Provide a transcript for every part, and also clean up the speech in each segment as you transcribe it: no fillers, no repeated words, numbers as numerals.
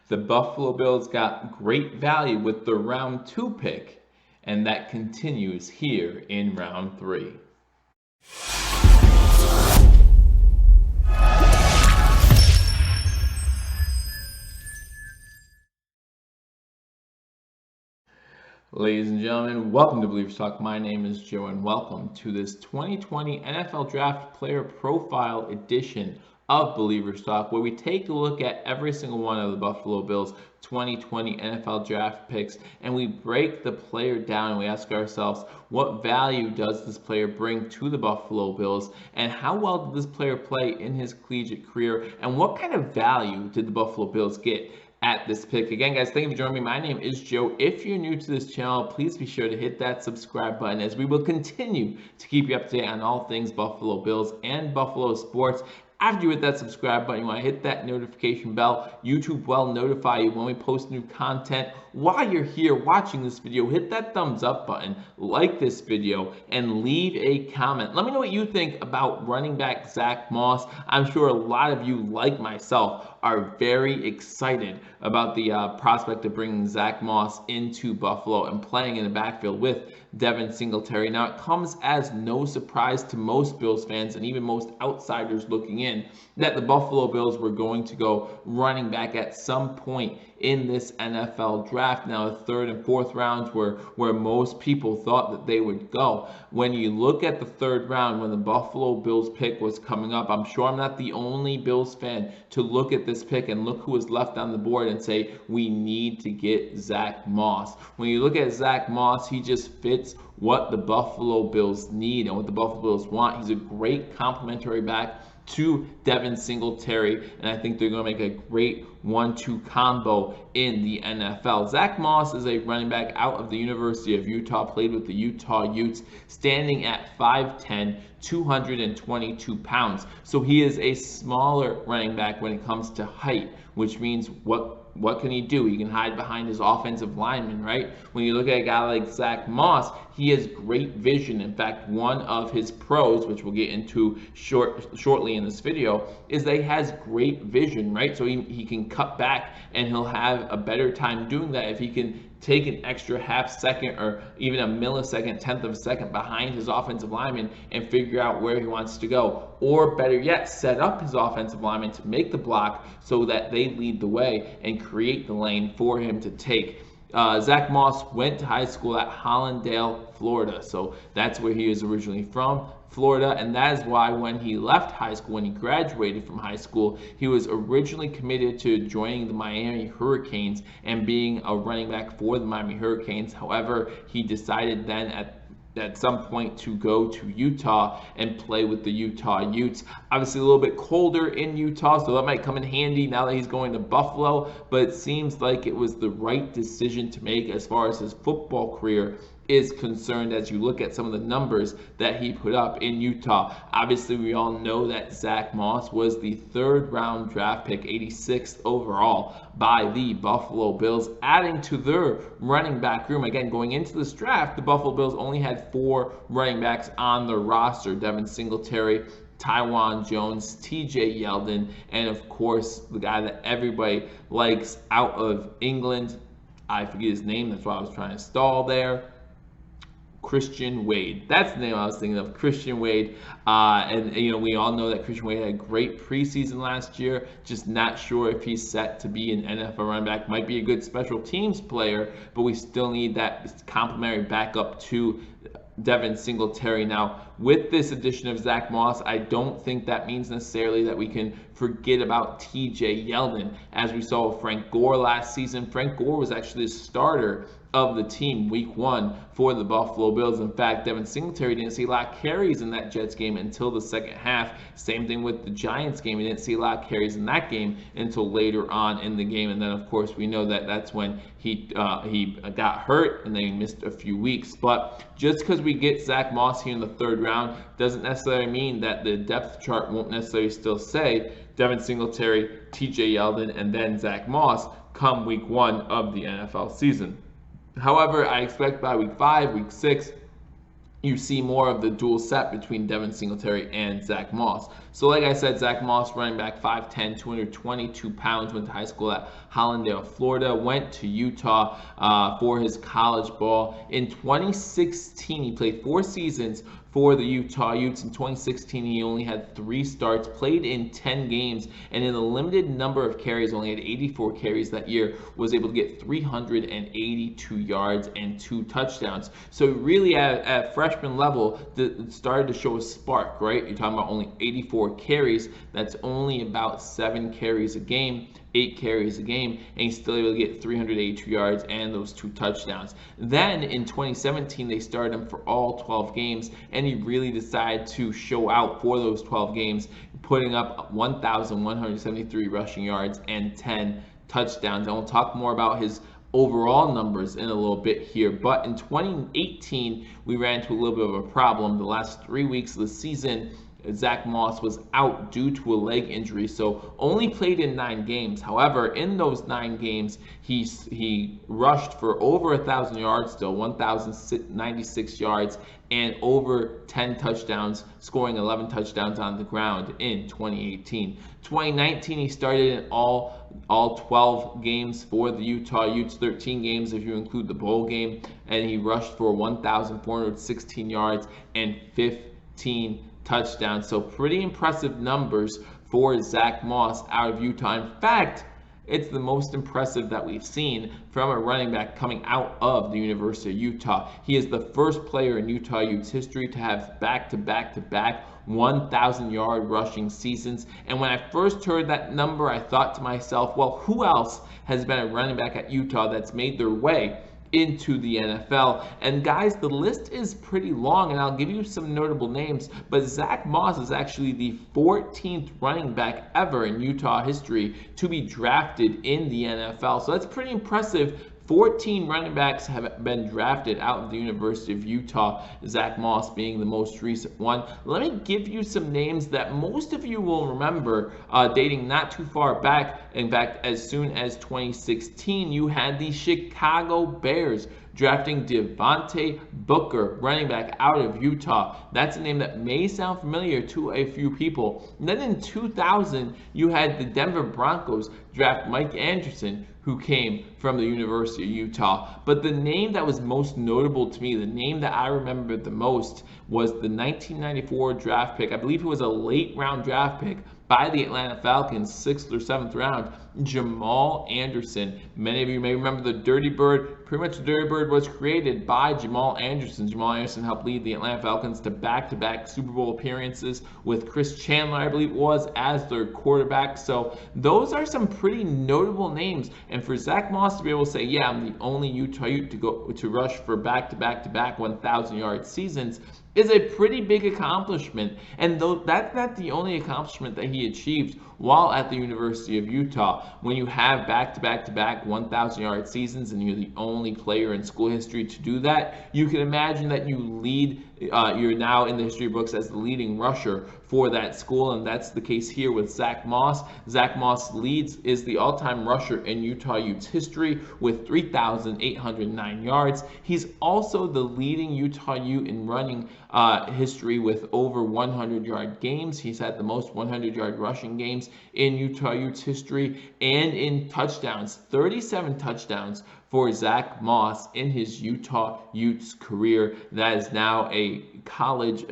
The Buffalo Bills got great value with the round 2 pick, and that continues here in round 3. Ladies and gentlemen, welcome to Billievers Talk. My name is Joe, and welcome to this 2020 NFL Draft Player Profile edition of Billievers Talk, where we take a look at every single one of the Buffalo Bills 2020 NFL Draft picks, and we break the player down and we ask ourselves, what value does this player bring to the Buffalo Bills, and how well did this player play in his collegiate career, and what kind of value did the Buffalo Bills get at this pick? Again, guys, thank you for joining me. My name is Joe. If you're new to this channel, please be sure to hit that subscribe button, as we will continue to keep you up to date on all things Buffalo Bills and Buffalo sports. After you hit that subscribe button, you want to hit that notification bell. YouTube will notify you when we post new content. While you're here watching this video, hit that thumbs up button, like this video, and leave a comment. Let me know what you think about running back Zack Moss. I'm sure a lot of you, like myself, are very excited about the prospect of bringing Zack Moss into Buffalo and playing in the backfield with Devin Singletary. Now, it comes as no surprise to most Bills fans and even most outsiders looking in that the Buffalo Bills were going to go running back at some point in this NFL draft. Now, the third and fourth rounds were where most people thought that they would go. When you look at the third round, when the Buffalo Bills pick was coming up, I'm sure I'm not the only Bills fan to look at this pick and look who was left on the board and say, we need to get Zack Moss. When you look at Zack Moss, he just fits what the Buffalo Bills need and what the Buffalo Bills want. He's a great complementary back to Devin Singletary, and I think they're going to make a great 1-2 combo in the NFL. Zack Moss is a running back out of the University of Utah, played with the Utah Utes, standing at 5'10", 222 pounds. So he is a smaller running back when it comes to height, which means what can he do? He can hide behind his offensive lineman, right? When you look at a guy like Zack Moss, he has great vision. In fact, one of his pros, which we'll get into shortly in this video, is that he has great vision, right? So he can cut back, and he'll have a better time doing that if he can take an extra half second or even a millisecond, tenth of a second behind his offensive lineman and figure out where he wants to go. Or better yet, set up his offensive lineman to make the block so that they lead the way and create the lane for him to take. Zack Moss went to high school at Hollandale, Florida. So that's where he is originally from, Florida, and that is why when he left high school, when he graduated from high school, he was originally committed to joining the Miami Hurricanes and being a running back for the Miami Hurricanes. However, he decided then at some point to go to Utah and play with the Utah Utes. Obviously a little bit colder in Utah, so that might come in handy now that he's going to Buffalo, but it seems like it was the right decision to make as far as his football career is concerned as you look at some of the numbers that he put up in Utah. Obviously, we all know that Zack Moss was the third round draft pick, 86th overall by the Buffalo Bills, adding to their running back room. Again, going into this draft, the Buffalo Bills only had 4 running backs on the roster: Devin Singletary, Taiwan Jones, TJ Yeldon, and of course, the guy that everybody likes out of England. I forget his name, that's why I was trying to stall there. Christian Wade. That's the name I was thinking of, Christian Wade. And we all know that Christian Wade had a great preseason last year. Just not sure if he's set to be an NFL running back. Might be a good special teams player, but we still need that complementary backup to Devin Singletary. Now, with this addition of Zack Moss, I don't think that means necessarily that we can forget about TJ Yeldon. As we saw with Frank Gore last season, Frank Gore was actually the starter of the team week 1 for the Buffalo Bills. In fact, Devin Singletary didn't see a lot of carries in that Jets game until the second half. Same thing with the Giants game. He didn't see a lot of carries in that game until later on in the game. And then, of course, we know that that's when he got hurt and then he missed a few weeks. But just because we get Zack Moss here in the third round doesn't necessarily mean that the depth chart won't necessarily still say Devin Singletary, TJ Yeldon, and then Zack Moss come week 1 of the NFL season. However, I expect by week 5, week 6, you see more of the dual set between Devin Singletary and Zack Moss. So like I said, Zack Moss, running back, 5'10", 222 pounds, went to high school at Hollandale, Florida, went to Utah for his college ball. In 2016, he played 4 seasons for the Utah Utes. In 2016, he only had 3 starts, played in 10 games, and in a limited number of carries, only had 84 carries that year, was able to get 382 yards and 2 touchdowns. So really at freshman level, it started to show a spark, right? You're talking about only 84 carries. That's only about 7 carries a game. 8 carries a game, and he's still able to get 382 yards and those 2 touchdowns. Then in 2017, they started him for all 12 games, and he really decided to show out for those 12 games, putting up 1,173 rushing yards and 10 touchdowns. And we'll talk more about his overall numbers in a little bit here. But in 2018, we ran into a little bit of a problem. The last 3 weeks of the season, Zack Moss was out due to a leg injury, so only played in 9 games. However, in those 9 games, he rushed for over 1,000 yards, still 1,096 yards, and over 10 touchdowns, scoring 11 touchdowns on the ground in 2018. 2019, he started in all 12 games for the Utah Utes, 13 games if you include the bowl game, and he rushed for 1,416 yards and 15 touchdowns. So pretty impressive numbers for Zack Moss out of Utah. In fact, it's the most impressive that we've seen from a running back coming out of the University of Utah. He is the first player in Utah Utes history to have back-to-back 1,000-yard rushing seasons. And when I first heard that number, I thought to myself, well, who else has been a running back at Utah that's made their way into the NFL? And guys, the list is pretty long, and I'll give you some notable names, but Zack Moss is actually the 14th running back ever in Utah history to be drafted in the NFL. So that's pretty impressive. 14 running backs have been drafted out of the University of Utah, Zack Moss being the most recent one. Let me give you some names that most of you will remember dating not too far back. In fact, as soon as 2016, you had the Chicago Bears drafting Devontae Booker, running back out of Utah. That's a name that may sound familiar to a few people. And then in 2000, you had the Denver Broncos draft Mike Anderson, who came from the University of Utah. But the name that was most notable to me, the name that I remember the most, was the 1994 draft pick. I believe it was a late round draft pick by the Atlanta Falcons, 6th or 7th round, Jamal Anderson. Many of you may remember the Dirty Bird. Pretty much the Dirty Bird was created by Jamal Anderson. Jamal Anderson helped lead the Atlanta Falcons to back-to-back Super Bowl appearances with Chris Chandler, I believe it was, as their quarterback. So those are some pretty notable names. And for Zack Moss to be able to say, yeah, I'm the only Utah Ute to rush for back-to-back 1,000-yard seasons, is a pretty big accomplishment. And though that's not the only accomplishment that he achieved while at the University of Utah, when you have back-to-back 1,000-yard seasons and you're the only player in school history to do that, you can imagine that you lead, you're now in the history books as the leading rusher for that school, and that's the case here with Zack Moss. Zack Moss is the all-time rusher in Utah Utes history with 3,809 yards. He's also the leading Utah Ute in running history with over 100-yard games. He's had the most 100-yard rushing games in Utah Utes history, and in touchdowns, 37 touchdowns for Zack Moss in his Utah Utes career. That is now a college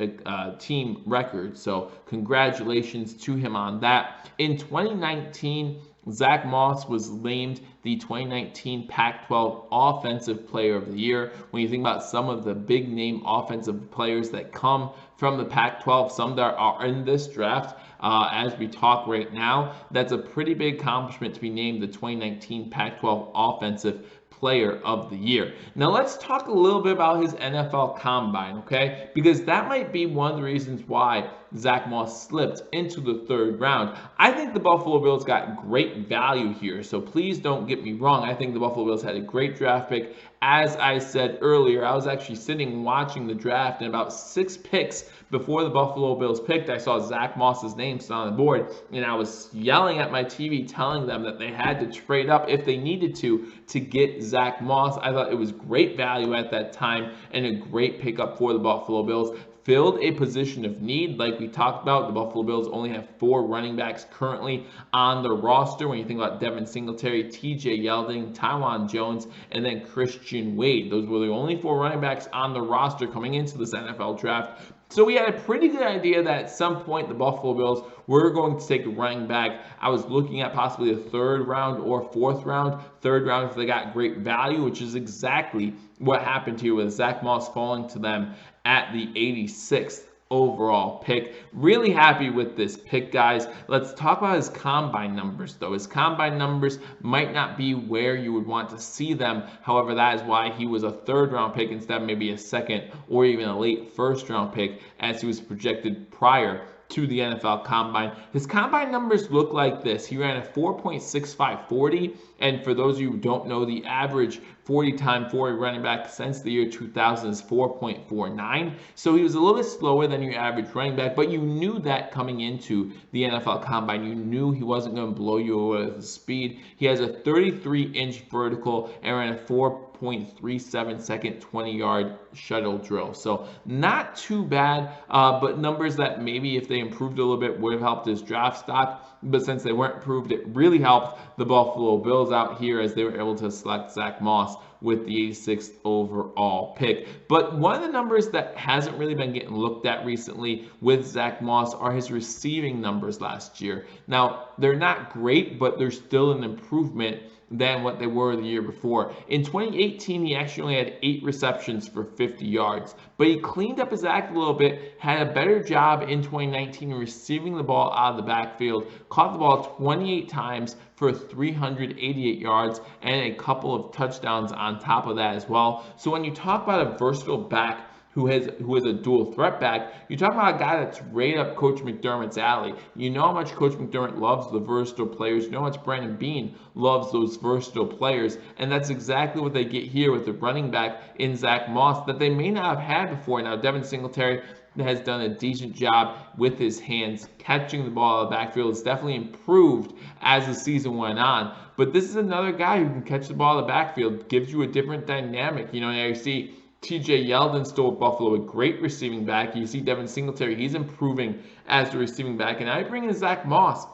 team record. So congratulations to him on that. In 2019, Zack Moss was named the 2019 Pac-12 Offensive Player of the Year. When you think about some of the big name offensive players that come from the Pac-12, some that are in this draft, as we talk right now, that's a pretty big accomplishment to be named the 2019 Pac-12 Offensive Player of the Year. Now let's talk a little bit about his NFL Combine, okay? Because that might be one of the reasons why Zack Moss slipped into the 3rd round. I think the Buffalo Bills got great value here, so please don't get me wrong. I think the Buffalo Bills had a great draft pick. As I said earlier, I was actually sitting watching the draft, and about 6 picks 6 before the Buffalo Bills picked, I saw Zack Moss's name still on the board, and I was yelling at my TV telling them that they had to trade up if they needed to get Zack Moss. I thought it was great value at that time and a great pickup for the Buffalo Bills. Filled a position of need. Like we talked about, the Buffalo Bills only have 4 running backs currently on their roster. When you think about Devin Singletary, TJ Yeldon, Tywan Jones, and then Christian Wade. Those were the only 4 running backs on the roster coming into this NFL draft. So we had a pretty good idea that at some point the Buffalo Bills were going to take a running back. I was looking at possibly a 3rd round or 4th round. 3rd round if they got great value, which is exactly what happened here with Zack Moss falling to them at the 86th overall pick. Really happy with this pick, guys. Let's talk about his combine numbers, though. His combine numbers might not be where you would want to see them. However, that is why he was a 3rd round pick instead of maybe a 2nd or even a late 1st round pick, as he was projected prior to the NFL Combine. His combine numbers look like this. He ran a 4.6540, and for those of you who don't know, the average 40 time 40 running back since the year 2000 is 4.49. So he was a little bit slower than your average running back, but you knew that coming into the NFL Combine. You knew he wasn't going to blow you away with his speed. He has a 33-inch vertical and ran a 4.37 second 20-yard shuttle drill. So not too bad, but numbers that maybe if they improved a little bit would have helped his draft stock. But since they weren't improved, it really helped the Buffalo Bills out here as they were able to select Zack Moss with the 86th overall pick. But one of the numbers that hasn't really been getting looked at recently with Zack Moss are his receiving numbers last year. Now, they're not great, but they're still an improvement than what they were the year before. In 2018, he actually only had 8 receptions for 50 yards, but he cleaned up his act a little bit, had a better job in 2019 receiving the ball out of the backfield, caught the ball 28 times for 388 yards and a couple of touchdowns on top of that as well. So when you talk about a versatile back who is a dual threat back, you talk about a guy that's right up Coach McDermott's alley. You know how much Coach McDermott loves the versatile players. You know how much Brandon Beane loves those versatile players. And that's exactly what they get here with the running back in Zack Moss that they may not have had before. Now, Devin Singletary has done a decent job with his hands catching the ball out of the backfield. It's definitely improved as the season went on. But this is another guy who can catch the ball out of the backfield, gives you a different dynamic. You know, now you see TJ Yeldon still with Buffalo, a great receiving back. You see Devin Singletary, he's improving as the receiving back. And I bring in Zack Moss.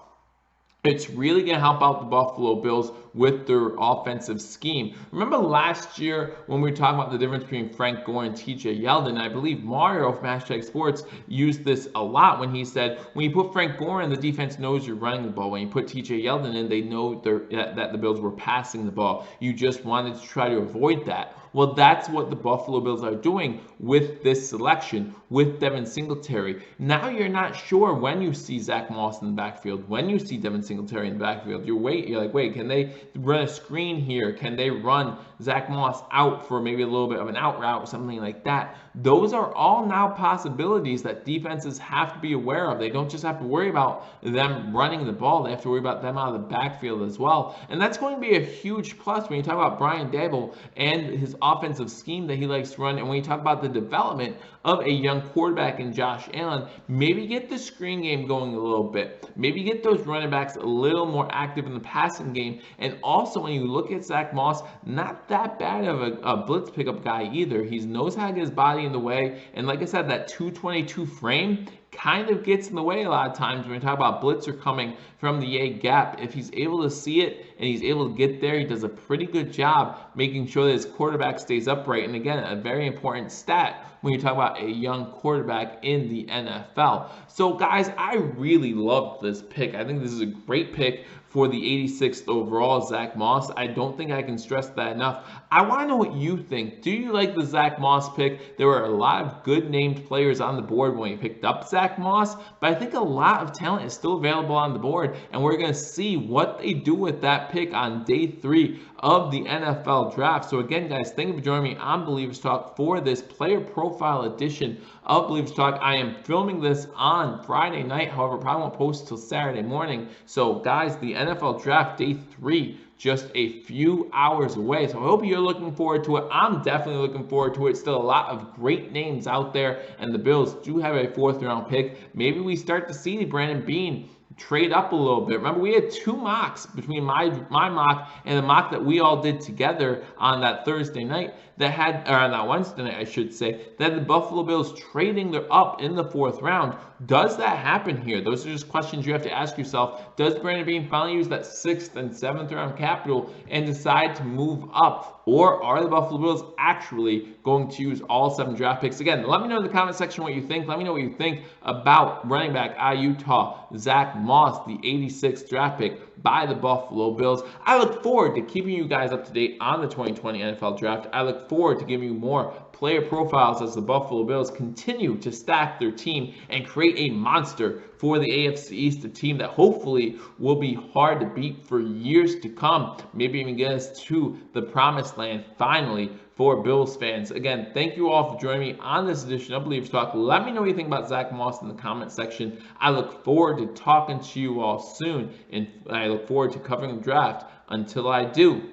It's really going to help out the Buffalo Bills with their offensive scheme. Remember last year when we were talking about the difference between Frank Gore and TJ Yeldon? I believe Mario from Hashtag Sports used this a lot when he said, when you put Frank Gore in, the defense knows you're running the ball. When you put TJ Yeldon in, they know that the Bills were passing the ball. You just wanted to try to avoid that. Well, that's what the Buffalo Bills are doing with this selection, with Devin Singletary. Now you're not sure when you see Zack Moss in the backfield, when you see Devin Singletary in the backfield. You're like, wait, can they run a screen here? Can they run Zack Moss out for maybe a little bit of an out route or something like that? Those are all now possibilities that defenses have to be aware of. They don't just have to worry about them running the ball. They have to worry about them out of the backfield as well. And that's going to be a huge plus when you talk about Brian Daboll and his offensive scheme that he likes to run. And when you talk about the development of a young quarterback in Josh Allen, maybe get the screen game going a little bit. Maybe get those running backs a little more active in the passing game. And also when you look at Zack Moss, not that bad of a blitz pickup guy either. He knows how to get his body in the way. And like I said, that 222 frame kind of gets in the way a lot of times when we talk about blitzer coming from the A gap. If he's able to see it and he's able to get there, he does a pretty good job making sure that his quarterback stays upright. And again, a very important stat when you talk about a young quarterback in the NFL. So guys, I really loved this pick. I think this is a great pick for the 86th overall, Zack Moss. I don't think I can stress that enough. I want to know what you think. Do you like the Zack Moss pick? There were a lot of good named players on the board when you picked up Zack Moss, but I think a lot of talent is still available on the board, and we're going to see what they do with that pick on day 3 of the NFL draft. So again, guys, thank you for joining me on Believers Talk for this player profile edition of Believers Talk. I am filming this on Friday night, however, probably won't post till Saturday morning. So guys, the NFL draft day 3 just a few hours away. So I hope you're looking forward to it. I'm definitely looking forward to it. Still a lot of great names out there, and the Bills do have a 4th-round pick. Maybe we start to see Brandon Beane trade up a little bit. Remember, we had 2 mocks between my mock and the mock that we all did together on that Thursday night that had, or on that Wednesday night, I should say, that had the Buffalo Bills trading up in the 4th round. Does that happen here? Those are just questions you have to ask yourself. Does Brandon Beane finally use that 6th and 7th round capital and decide to move up? Or are the Buffalo Bills actually going to use all 7 draft picks? Again, let me know in the comment section what you think. Let me know what you think about running back out of Utah, Zack Moss, the 86th draft pick by the Buffalo Bills. I look forward to keeping you guys up to date on the 2020 NFL Draft. I look forward to giving you more player profiles as the Buffalo Bills continue to stack their team and create a monster for the AFC East, a team that hopefully will be hard to beat for years to come, maybe even get us to the promised land finally for Bills fans. Again, thank you all for joining me on this edition of Billievers Talk. Let me know what you think about Zack Moss in the comment section. I look forward to talking to you all soon, and I look forward to covering the draft. Until I do,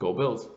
go Bills.